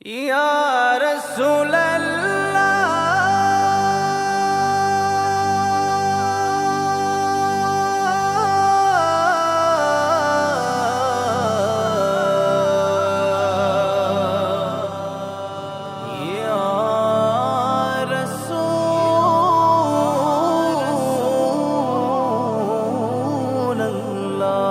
ইয়া রাসূলাল্লাহ ইয়া রাসূলাল্লাহ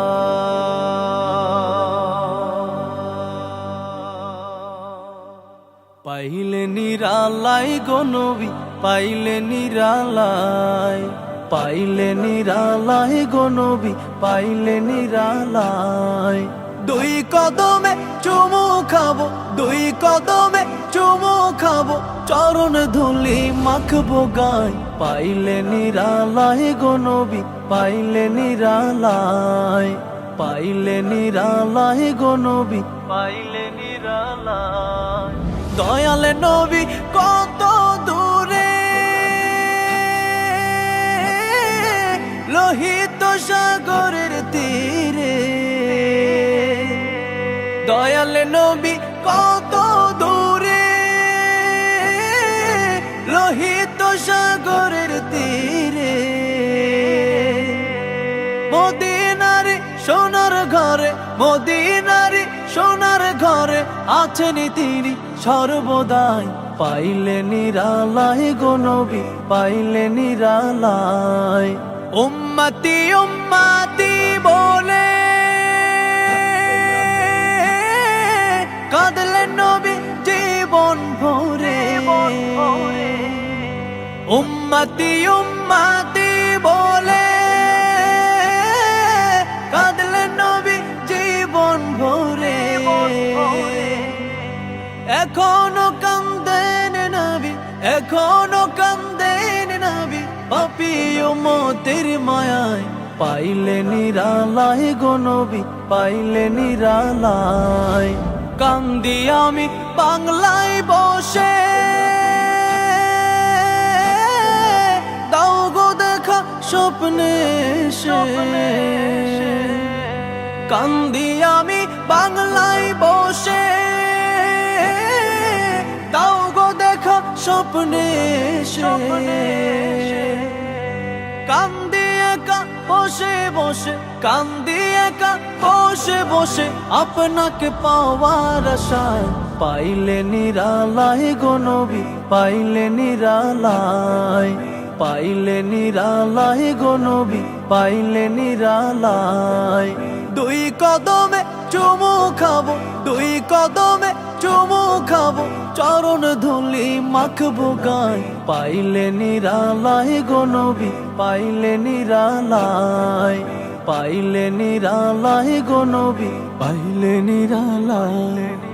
পাইলে নিরালাই গো নবী পাইলে নিরালাই পাইলে নিরালাই গো নবী পাইলে নিরালাই দুই কদমে চুমু খাবো দুই কদমে চুমু খাবো চরণ ধুলি মাখবো গায় পাইলে নিরালাই গো নবী পাইলে নিরালাই পাইলে নিরালাই গো নবী পাইলে নিরালাই দয়াল নবী কত দূরে লোহিত সাগরের তীরে দয়াল নবী কত দূরে লোহিত সাগরের তীরে মদিনারে সোনার ঘরে মদিনারে সোনার ঘরে আছেন তিনি সর্বদাই পাইলে নিরালাই গো নবী পাইলে নিরালাই উম্মতি উম্মতি বলে কাঁদলেন নবী জীবন ভরে উম্মতি উম্মতি বলে কাঁদলেন নবী জীবন ভরে এখনো কান্দেন নবী এখনো কান্দেন নবী পাপী উম্মতের মায়ায় পাইলে নিরালাই গো নবী পাইলে নিরালাই কান্দি আমি বাংলায় বসে দাও গো দেখা স্বপ্নে কান্দি আমি বাংলায় বসে দাও গো দেখা স্বপ্নে কান্দি একা বসে বসে কান্দি একা বসে বসে আপনাকে পাওয়ার আশায় পাইলে নিরালাই গো নবী পাইলে নিরালাই পাইলে নিরালাই গো নবী পাইলে নিরালাই দুই কদমে চুমু খাবো দুই কদমে চুমু খাবো চরণ ধুলি মাখবো গায় পাইলে নিরালাই গো নবী পাইলে নিরালাই পাইলে নিরালাই গো নবী পাইলে নিরালাই।